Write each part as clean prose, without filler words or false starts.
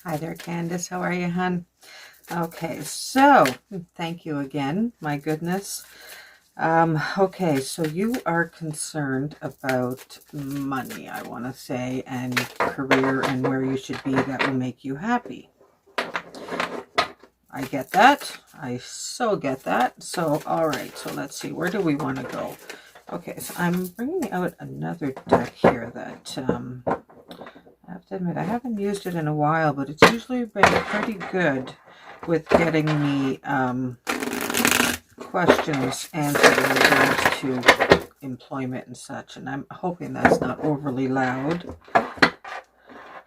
Hi there, Candice. How are you, hon? Okay, so thank you again. My goodness. Okay, so you are concerned about money, I want to say, and career and where you should be that will make you happy. I get that. I so get that. So, all right, so let's see. Where do we want to go? Okay, so I'm bringing out another deck here that I have to admit, I haven't used it in a while, but it's usually been pretty good with getting me questions answered in regards to employment and such. And I'm hoping that's not overly loud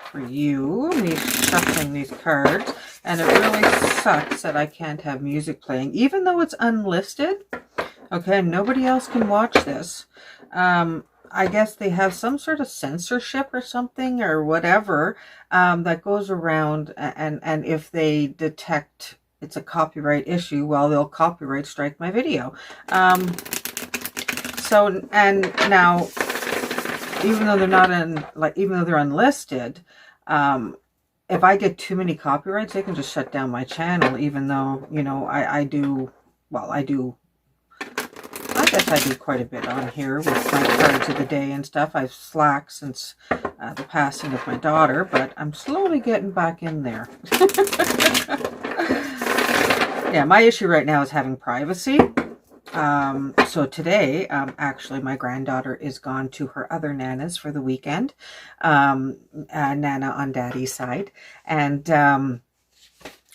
for you, me shuffling these cards. And it really sucks that I can't have music playing, even though it's unlisted. Okay, nobody else can watch this. I guess they have some sort of censorship or something or whatever that goes around, and if they detect it's a copyright issue, well, they'll copyright strike my video. So, and now, even though they're not even though they're unlisted, if I get too many copyrights, they can just shut down my channel, even though, you know, I do quite a bit on here with my cards of the day and stuff. I've slacked since the passing of my daughter, but I'm slowly getting back in there. Yeah, my issue right now is having privacy. So today, actually, my granddaughter is gone to her other nanas for the weekend, Nana on Daddy's side, and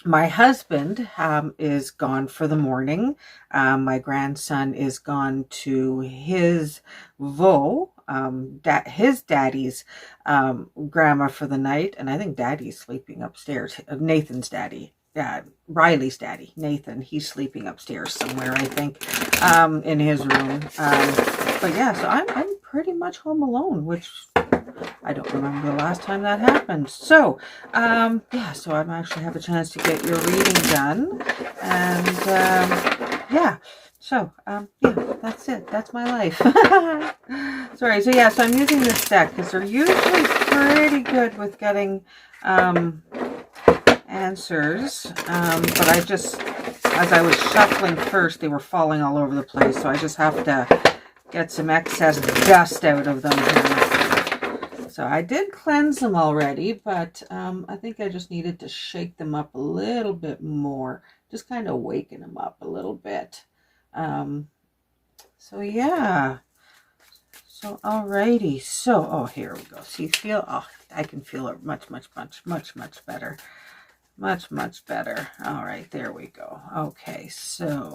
my husband is gone for the morning. My grandson is gone to his his daddy's grandma for the night, and I think Daddy's sleeping upstairs. Nathan's daddy. Riley's daddy, Nathan, he's sleeping upstairs somewhere, I think, in his room. But yeah, so I'm pretty much home alone, which I don't remember the last time that happened. So, yeah, so I'm actually have a chance to get your reading done. And, yeah, so, yeah, that's it. That's my life. Sorry, so yeah, so I'm using this deck because they're usually pretty good with getting, answers, but I just, as I was shuffling first, they were falling all over the place, so I just have to get some excess dust out of them here. So I did cleanse them already, but I think I just needed to shake them up a little bit more, just kind of waken them up a little bit. So yeah, so alrighty, so oh, here we go. See, I can feel it much better. Much better. All right, there we go. Okay, so,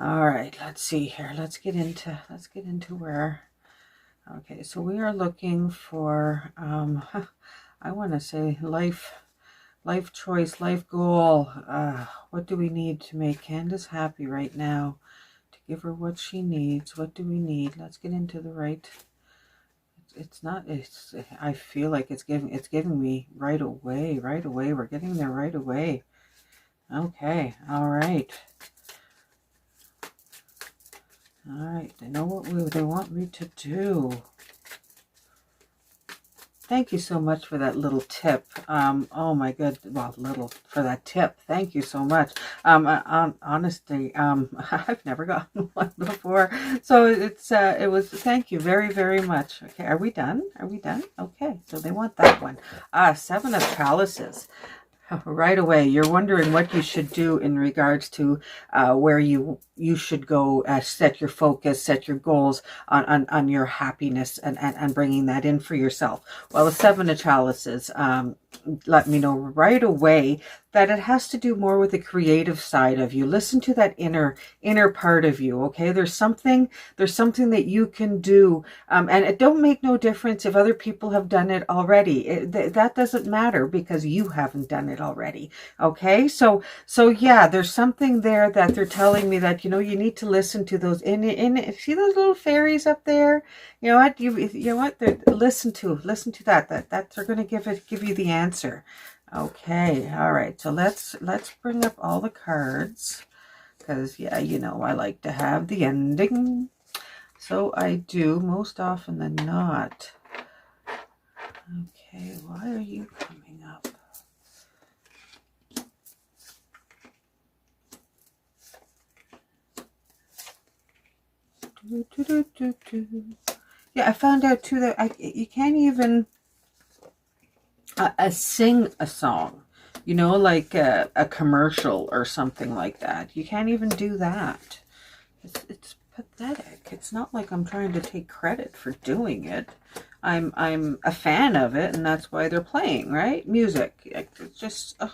all right, let's see here. Let's get into where, okay, so we are looking for, I want to say life choice, life goal. What do we need to make Candice happy right now? To give her what she needs. What do we need? Let's get into the right. I feel like it's giving me right away. We're getting there right away. Okay, all right. They know what they want me to do. Thank you so much for that little tip. Oh my good, well, little for that tip. Thank you so much. Honestly, I've never gotten one before, so it was. Thank you very much. Okay, are we done? Okay, so they want that one. 7 of Chalices. Right away, you're wondering what you should do in regards to where you should go, set your focus, set your goals on your happiness and bringing that in for yourself. Well, the 7 of Chalices let me know right away that it has to do more with the creative side of you. Listen to that inner part of you. Okay, there's something that you can do, and it don't make no difference if other people have done it already. That doesn't matter because you haven't done it already. Okay, so yeah, there's something there that they're telling me that, you know, you need to listen to those see those little fairies up there. You know what, you know what, listen to that they're going to give you the answer. Okay, all right, so let's bring up all the cards, because yeah, you know, I like to have the ending, so I do most often than not. Okay, why are you coming up? Yeah, I found out too that you can't even sing a song, you know, like a commercial or something like that. You can't even do that. It's pathetic. It's not like I'm trying to take credit for doing it. I'm a fan of it, and that's why they're playing, right? Music. It's just that's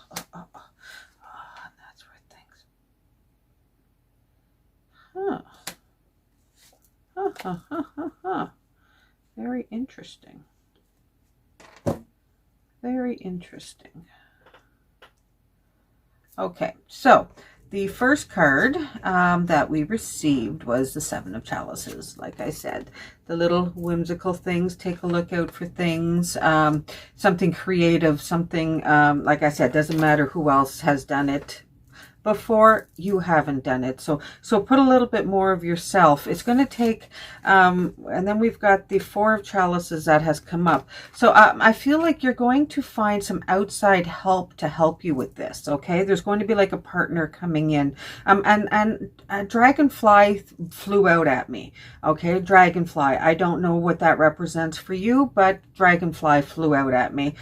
where things. Huh. Huh. Huh. Huh. Huh. Huh. Very interesting. Very interesting. Okay, so the first card that we received was the Seven of Chalices. Like I said, the little whimsical things, take a look out for things, something creative, something, like I said, doesn't matter who else has done it before, you haven't done it. So put a little bit more of yourself. It's going to take, and then we've got the Four of Chalices that has come up. So I feel like you're going to find some outside help to help you with this. Okay, there's going to be like a partner coming in. And Dragonfly flew out at me. Okay, Dragonfly. I don't know what that represents for you, but Dragonfly flew out at me.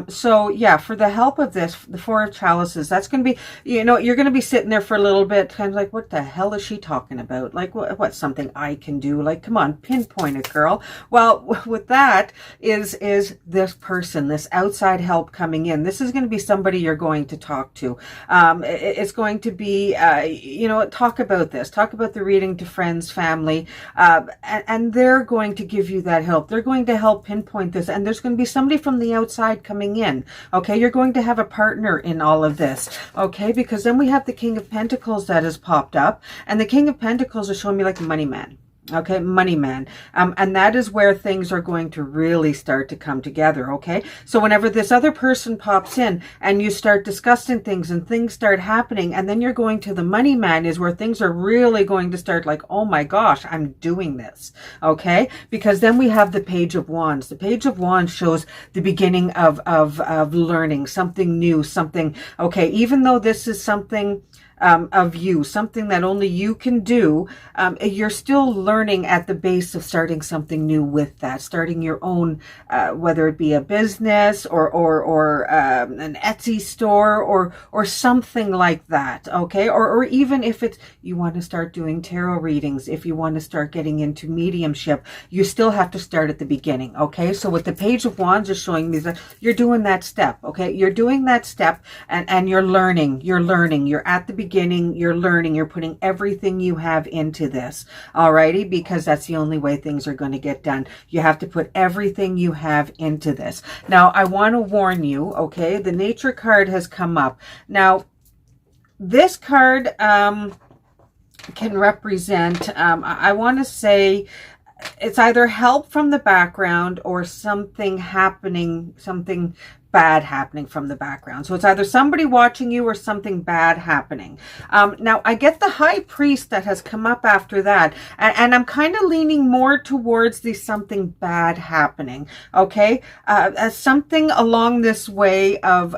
So yeah, for the help of this, the Four of Chalices, that's going to be, you know, you're going to be sitting there for a little bit, kind of like, what the hell is she talking about? Like, what's something I can do? Like, come on, pinpoint it, girl. Well, with that is this person, this outside help coming in. This is going to be somebody you're going to talk to. It's going to be, you know, talk about this. Talk about the reading to friends, family, and they're going to give you that help. They're going to help pinpoint this, and there's going to be somebody from the outside coming in. Okay, you're going to have a partner in all of this. Okay, because then we have the King of Pentacles that has popped up, and the King of Pentacles is showing me like money man. Okay, money man. And that is where things are going to really start to come together, okay? So whenever this other person pops in and you start discussing things and things start happening, and then you're going to the money man, is where things are really going to start like, oh my gosh, I'm doing this, okay? Because then we have the Page of Wands. The Page of Wands shows the beginning of learning, something new, something, okay, even though this is something of you, something that only you can do, you're still learning at the base of starting something new with that, starting your own, whether it be a business or an Etsy store or something like that, okay? Or even if it's, you want to start doing tarot readings, if you want to start getting into mediumship, you still have to start at the beginning, okay? So what the Page of Wands is showing me is that you're doing that step, okay? You're doing that step, and you're learning, you're at the beginning, you're learning, you're putting everything you have into this, alrighty, because that's the only way things are going to get done. You have to put everything you have into this. Now, I want to warn you, okay, the Nature card has come up. Now, this card can represent, I want to say, it's either help from the background or something happening, something bad happening from the background. So it's either somebody watching you or something bad happening. Now, I get the High Priest that has come up after that, and I'm kind of leaning more towards the something bad happening, okay? As something along this way of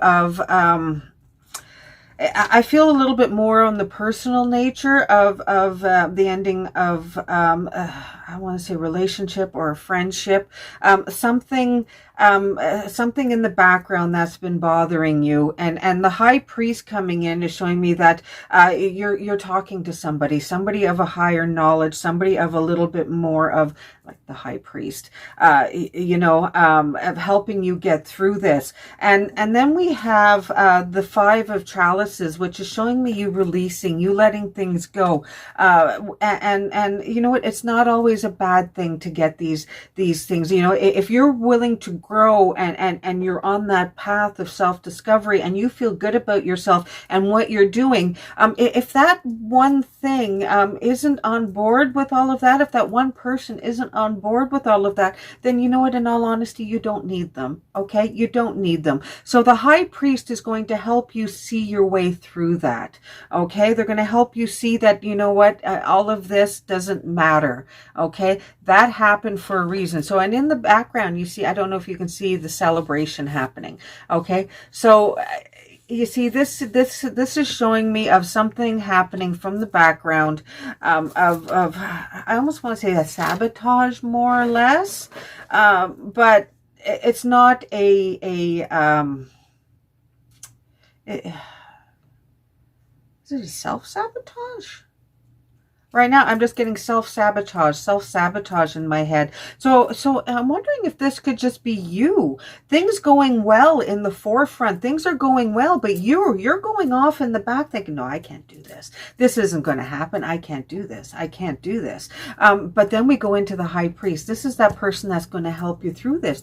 I feel a little bit more on the personal nature of the ending of, I want to say relationship or friendship, something in the background that's been bothering you, and the High Priest coming in is showing me that you're talking to somebody of a higher knowledge, somebody of a little bit more of, like the High Priest, you know, of helping you get through this. And then we have the Five of Chalices, which is showing me you releasing, you letting things go, and you know what, it's not always a bad thing to get these things. You know, if you're willing to grow and you're on that path of self-discovery and you feel good about yourself and what you're doing, if that one thing isn't on board with all of that, if that one person isn't on board with all of that, then you know what, in all honesty, you don't need them, okay? You don't need them. So the High Priest is going to help you see your way through that, okay? They're going to help you see that, you know what, all of this doesn't matter, okay? That happened for a reason. So, and in the background, you see, I don't know if you can see the celebration happening, okay? So you see, this is showing me of something happening from the background, of I almost want to say a sabotage, more or less, but it's not is it a self-sabotage? Right now, I'm just getting self-sabotage in my head. So I'm wondering if this could just be you. Things going well in the forefront. Things are going well, but you're going off in the back thinking, no, I can't do this. This isn't going to happen. I can't do this. I can't do this. But then we go into the high priest. This is that person that's going to help you through this.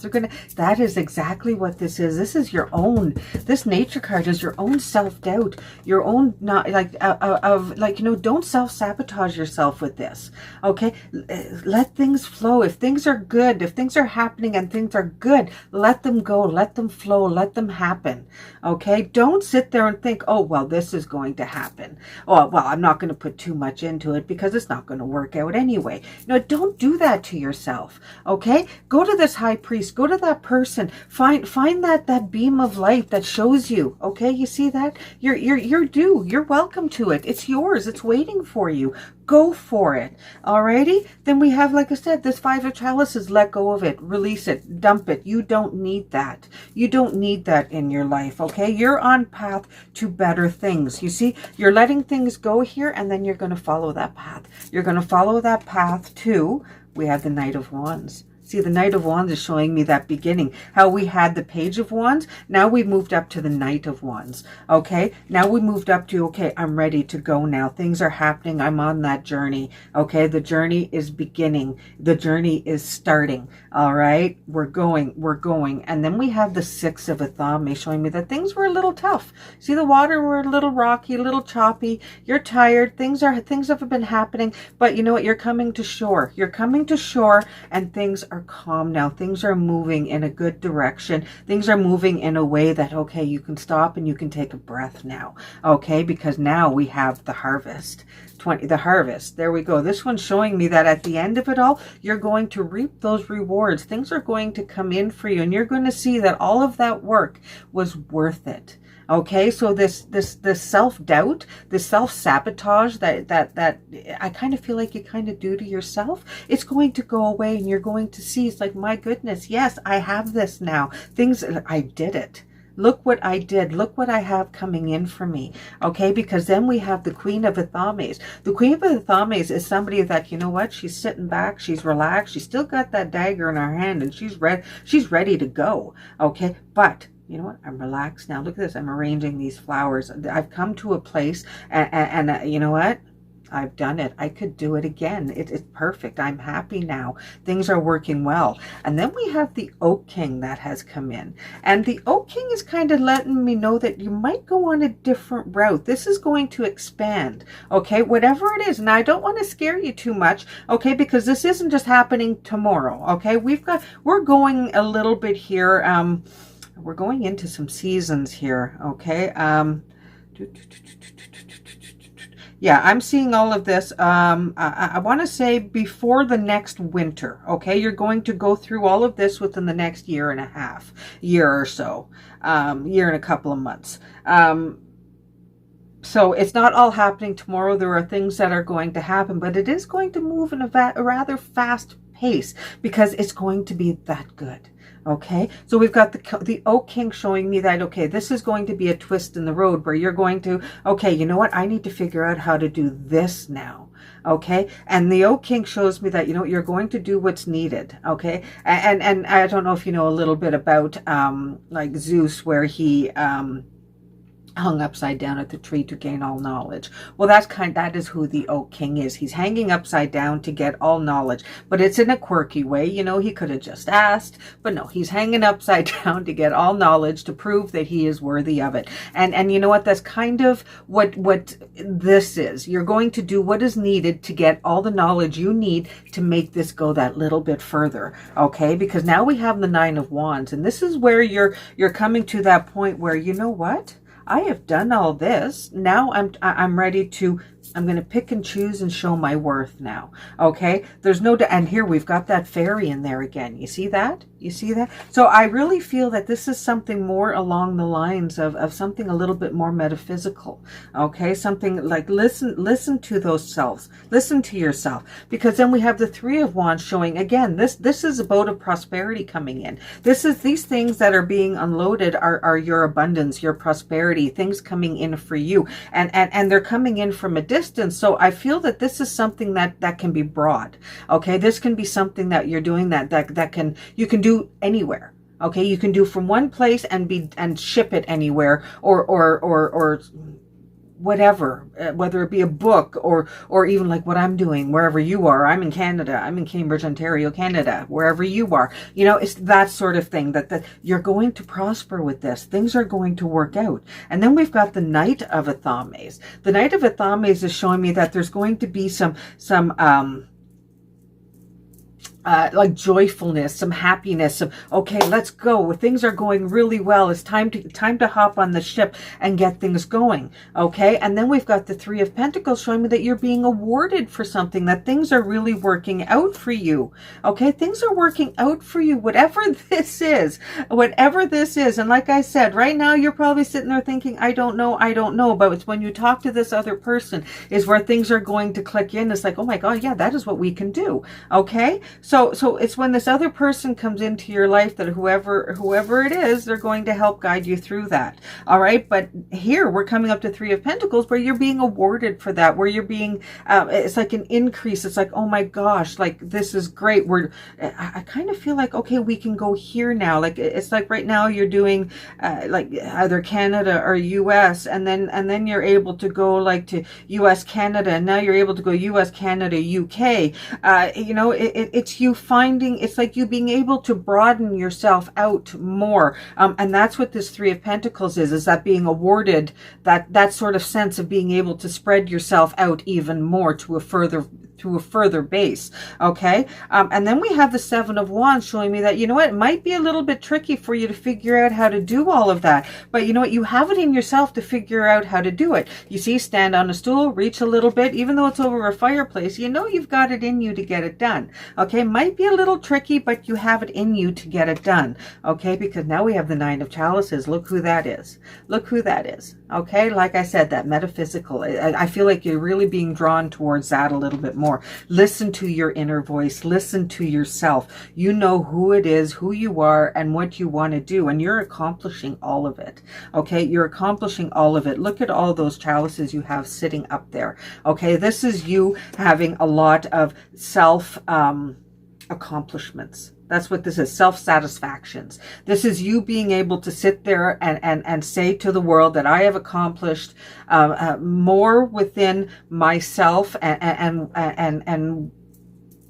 That is exactly what this is. This is your own, this nature card is your own self-doubt, your own, not don't self-sabotage yourself with this. Okay, let things flow. If things are good, if things are happening and things are good, let them go, let them flow, let them happen. Okay, don't sit there and think, oh well, this is going to happen. Oh well, I'm not going to put too much into it because it's not going to work out anyway. No, don't do that to yourself. Okay, go to this high priest, go to that person, find that beam of light that shows you. Okay, you see that? You're due. You're welcome to it. It's yours. It's waiting for you. Go for it. Alrighty? Then we have, like I said, this Five of Chalices. Let go of it. Release it. Dump it. You don't need that. You don't need that in your life. Okay? You're on path to better things. You see? You're letting things go here, and then you're going to follow that path. You're going to follow that path to, we have the Knight of Wands. See, the Knight of Wands is showing me that beginning. How we had the Page of Wands. Now we moved up to the Knight of Wands. Okay? Now we moved up to, okay, I'm ready to go now. Things are happening. I'm on that journey. Okay? The journey is beginning. The journey is starting. All right? We're going. We're going. And then we have the Six of Athame showing me that things were a little tough. See, the water were a little rocky, a little choppy. You're tired. Things have been happening. But you know what? You're coming to shore. You're coming to shore, and things are calm now. Things are moving in a good direction. Things are moving in a way that, okay, you can stop and you can take a breath now. Okay, because now we have the harvest. The harvest. There we go. This one's showing me that at the end of it all, you're going to reap those rewards. Things are going to come in for you, and you're going to see that all of that work was worth it. Okay, so this self-doubt, this self-sabotage that I kind of feel like you kind of do to yourself, it's going to go away, and you're going to see, it's like, my goodness, yes, I have this now. I did it. Look what I did. Look what I have coming in for me. Okay, because then we have the Queen of Athames. The Queen of Athames is somebody that, you know what, she's sitting back, she's relaxed, she's still got that dagger in her hand, and she's ready to go. Okay, but you know what? I'm relaxed now. Look at this. I'm arranging these flowers. I've come to a place, and you know what? I've done it. I could do it again. It's perfect. I'm happy now. Things are working well. And then we have the Oak King that has come in. And the Oak King is kind of letting me know that you might go on a different route. This is going to expand. Okay, whatever it is. And I don't want to scare you too much. Okay, because this isn't just happening tomorrow. Okay, we're going a little bit here. We're going into some seasons here, okay? Yeah, I'm seeing all of this. I want to say before the next winter, okay? You're going to go through all of this within the next year and a half, year or so, year and a couple of months. So it's not all happening tomorrow. There are things that are going to happen, but it is going to move in a rather fast pace because it's going to be that good. Okay, so we've got the Oak King showing me that, okay, this is going to be a twist in the road where you're going to, okay, you know what, I need to figure out how to do this now. Okay, and the Oak King shows me that, you know, you're going to do what's needed. Okay, and I don't know if you know a little bit about like Zeus, where he hung upside down at the tree to gain all knowledge. Well, that is who the Oak King is. He's hanging upside down to get all knowledge, but it's in a quirky way. You know, he could have just asked, but no, he's hanging upside down to get all knowledge to prove that he is worthy of it. And you know what? That's kind of what this is. You're going to do what is needed to get all the knowledge you need to make this go that little bit further. Okay, because now we have the Nine of Wands, and this is where you're coming to that point where, you know what? I have done all this. Now I'm ready to I'm going to pick and choose and show my worth now. Okay. There's no, and here we've got that fairy in there again. You see that? You see that? So I really feel that this is something more along the lines of something a little bit more metaphysical. Okay. Something like listen to those selves, listen to yourself, because then we have the Three of Wands showing again, this is about a prosperity coming in. These things that are being unloaded are your abundance, your prosperity, things coming in for you. And they're coming in from a distance. So I feel that this is something that can be broad. Okay. This can be something that you're doing you can do anywhere. Okay. You can do from one place and ship it anywhere or whatever, whether it be a book or even like what I'm doing, wherever you are. I'm in Canada. I'm in Cambridge, Ontario, Canada, wherever you are. You know, it's that sort of thing that you're going to prosper with this. Things are going to work out. And then we've got the Knight of Athames. The Knight of Athames is showing me that there's going to be some like joyfulness, some happiness, some, okay, let's go. Things are going really well. It's time to hop on the ship and get things going. Okay. And then we've got the Three of Pentacles showing me that you're being awarded for something, that things are really working out for you. Okay. Things are working out for you, whatever this is, whatever this is. And like I said, right now you're probably sitting there thinking, I don't know. But it's when you talk to this other person is where things are going to click in. It's like, oh my God, yeah, that is what we can do. Okay. So it's when this other person comes into your life that whoever it is, they're going to help guide you through that. All right. But here we're coming up to Three of Pentacles where you're being awarded for that, where you're being, it's like an increase. It's like, oh my gosh, like this is great. I kind of feel like, okay, we can go here now. Like it's like right now you're doing like either Canada or US, and then you're able to go like to US, Canada, and now you're able to go US, Canada, UK. You know, it's you finding, it's like you being able to broaden yourself out more. And that's what this Three of Pentacles is that being awarded, that sort of sense of being able to spread yourself out even more to a further base. Okay. And then we have the Seven of Wands showing me that, you know what, it might be a little bit tricky for you to figure out how to do all of that, but you know what, you have it in yourself to figure out how to do it. You see, stand on a stool, reach a little bit, even though it's over a fireplace, you know, you've got it in you to get it done. Okay. Might be a little tricky, but you have it in you to get it done. Okay. Because now we have the Nine of Chalices. Look who that is. Look who that is. Okay. Like I said, that metaphysical, I feel like you're really being drawn towards that a little bit more. Listen to your inner voice. Listen to yourself. You know who it is, who you are, and what you want to do. And you're accomplishing all of it. Okay. You're accomplishing all of it. Look at all those chalices you have sitting up there. Okay. This is you having a lot of self, accomplishments. That's what this is, self-satisfactions. This is you being able to sit there and say to the world that I have accomplished more within myself and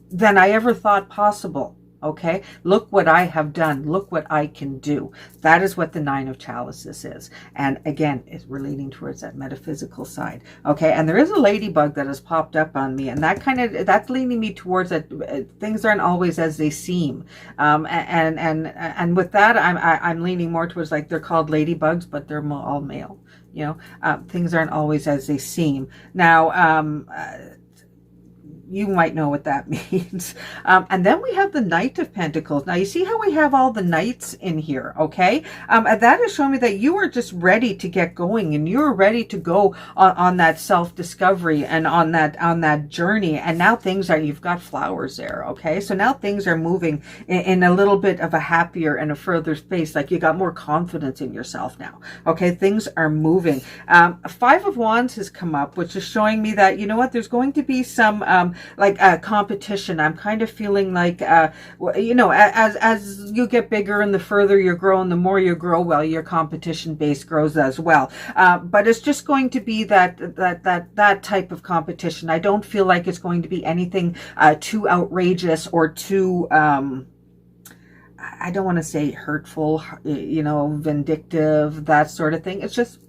than I ever thought possible. Okay, look what I have done. Look what I can do. That is what the Nine of Chalices is. And again, it's relating towards that metaphysical side. Okay, and there is a ladybug that has popped up on me, and that's leading me towards that things aren't always as they seem. And with that, I'm leaning more towards, like, they're called ladybugs, but they're all male. You know, things aren't always as they seem. Now, you might know what that means. And then we have the Knight of Pentacles. Now, you see how we have all the knights in here, okay? And that is showing me that you are just ready to get going, and you're ready to go on that self-discovery and on that journey. And now you've got flowers there, okay? So now things are moving in a little bit of a happier and a further space. Like you got more confidence in yourself now, okay? Things are moving. Five of Wands has come up, which is showing me that, you know what, there's going to be some like competition. I'm kind of feeling like, you know, as you get bigger and the further you grow and the more you grow, well, your competition base grows as well. But it's just going to be that type of competition. I don't feel like it's going to be anything too outrageous or too, I don't want to say hurtful, you know, vindictive, that sort of thing. It's just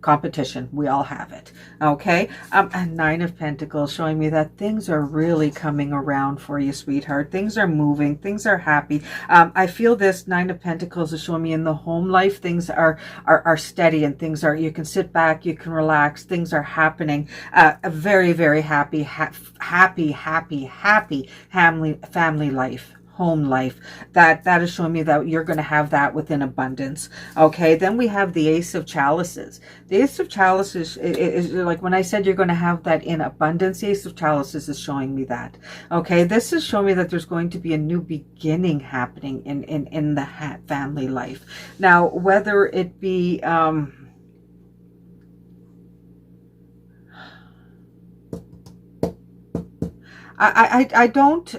competition. We all have it. Okay. And Nine of Pentacles showing me that things are really coming around for you, sweetheart. Things are moving. Things are happy. I feel this Nine of Pentacles is showing me in the home life, things are steady, and things are, you can sit back, you can relax. Things are happening. A very, very happy, happy family life, home life. That is showing me that you're going to have that within abundance. Okay, then we have the Ace of Chalices. The Ace of Chalices is like when I said you're going to have that in abundance. The Ace of Chalices is showing me that. Okay, this is showing me that there's going to be a new beginning happening in the family life. Now, whether it be I don't,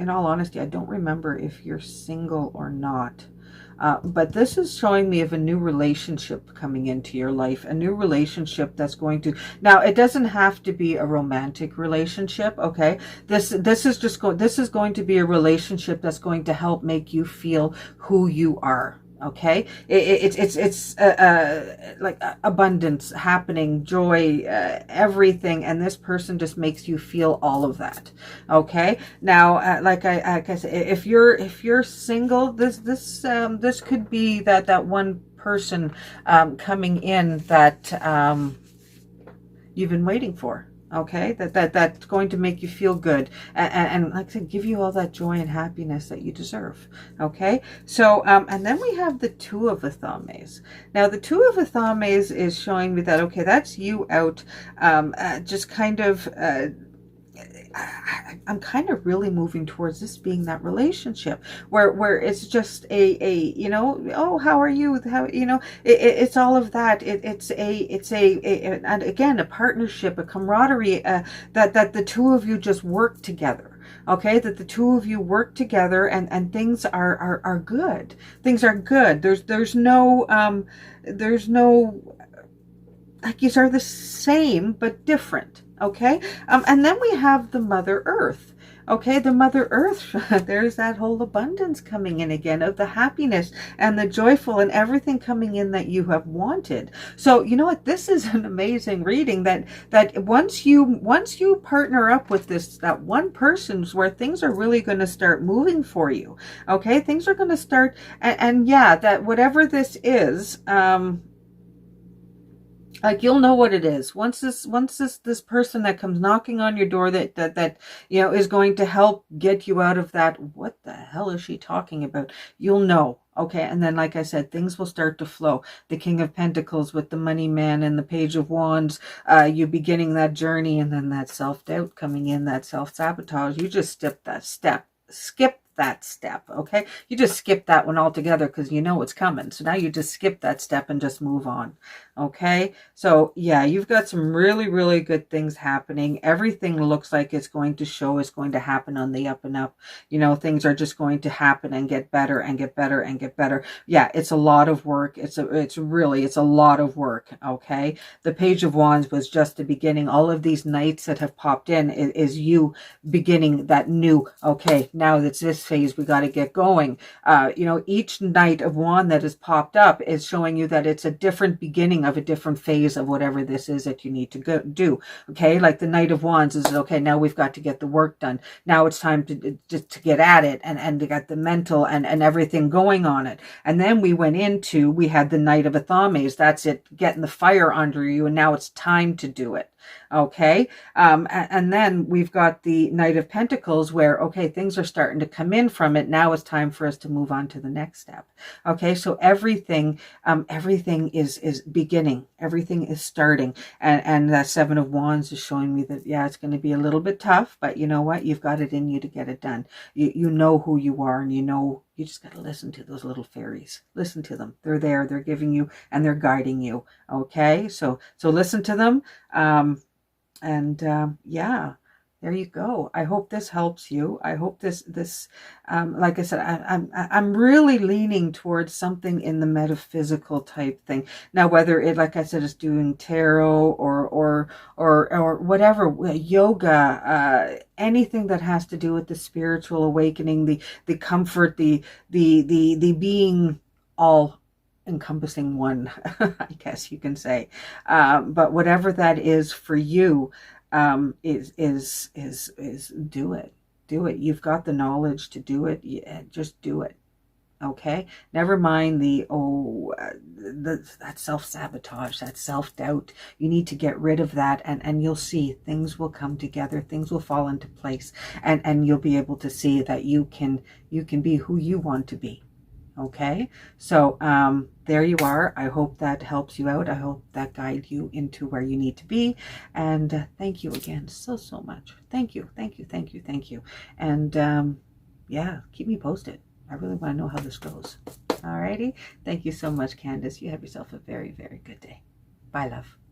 in all honesty, I don't remember if you're single or not. But this is showing me of a new relationship coming into your life, a new relationship that's going to, now it doesn't have to be a romantic relationship. Okay. This is going to be a relationship that's going to help make you feel who you are. Okay, it's like abundance happening, joy, everything, and this person just makes you feel all of that. Okay, now like I said, if you're single, this could be that one person coming in that you've been waiting for. Okay, that's going to make you feel good, and like I said, give you all that joy and happiness that you deserve. Okay, so and then we have the Two of Athames. Now the Two of Athames is showing me that, okay, that's you out, just kind of I'm kind of really moving towards this being that relationship where it's just a you know, oh, how are you, how, you know, it's all of that. It's a and again, a partnership, a camaraderie, that the two of you just work together. Okay, that the two of you work together, and things are good. Things are good. There's no like, you are the same but different. Okay, and then we have the Mother Earth. Okay, the Mother Earth, there's that whole abundance coming in again, of the happiness and the joyful and everything coming in that you have wanted. So you know what, this is an amazing reading, that once you partner up with that one person's, where things are really going to start moving for you. Okay, things are going to start, and yeah, that whatever this is, like, you'll know what it is once this person that comes knocking on your door, that you know, is going to help get you out of that, what the hell is she talking about, you'll know. Okay, and then like I said, things will start to flow. The King of Pentacles with the Money Man and the Page of Wands, you beginning that journey, and then that self-doubt coming in, that self-sabotage. You just skip that step. Okay, you just skip that one altogether, because you know it's coming. So now you just skip that step and just move on. Okay, so yeah, you've got some really, really good things happening. Everything looks like it's going to show, it's going to happen on the up and up. You know, things are just going to happen and get better and get better and get better. Yeah, it's a lot of work. It's a lot of work. Okay, the Page of Wands was just the beginning. All of these knights that have popped in is you beginning that new, okay, now that's this phase, we got to get going. You know, each Knight of Wand that has popped up is showing you that it's a different beginning of a different phase of whatever this is that you need to go do. Okay, like the Knight of Wands is, okay, now we've got to get the work done. Now it's time to get at it, and to get the mental and everything going on it. And then we had the Knight of Athames. That's it, getting the fire under you, and now it's time to do it. Okay, and then we've got the Knight of Pentacles, where, okay, things are starting to come in from it. Now it's time for us to move on to the next step. Okay, so everything is beginning, everything is starting, and that Seven of Wands is showing me that, yeah, it's going to be a little bit tough, but you know what, you've got it in you to get it done. You know who you are, and you know, you just got to listen to those little fairies. Listen to them. They're there. They're giving you, and they're guiding you. Okay, so listen to them. Yeah, there you go. I hope this helps you. I hope this like I said, I'm really leaning towards something in the metaphysical type thing. Now, whether it, like I said, is doing tarot or whatever, yoga, anything that has to do with the spiritual awakening, the comfort, the being all encompassing one, I guess you can say. But whatever that is for you, is do it. Do it. You've got the knowledge to do it. Yeah, just do it. Okay, never mind that self-sabotage, that self-doubt. You need to get rid of that, and you'll see things will come together, things will fall into place, and you'll be able to see that you can be who you want to be. Okay, so there you are. I hope that helps you out. I hope that guides you into where you need to be. And thank you again so much. Thank you, thank you, thank you, thank you. And yeah, keep me posted. I really want to know how this goes. Alrighty. Thank you so much, Candice. You have yourself a very, very good day. Bye, love.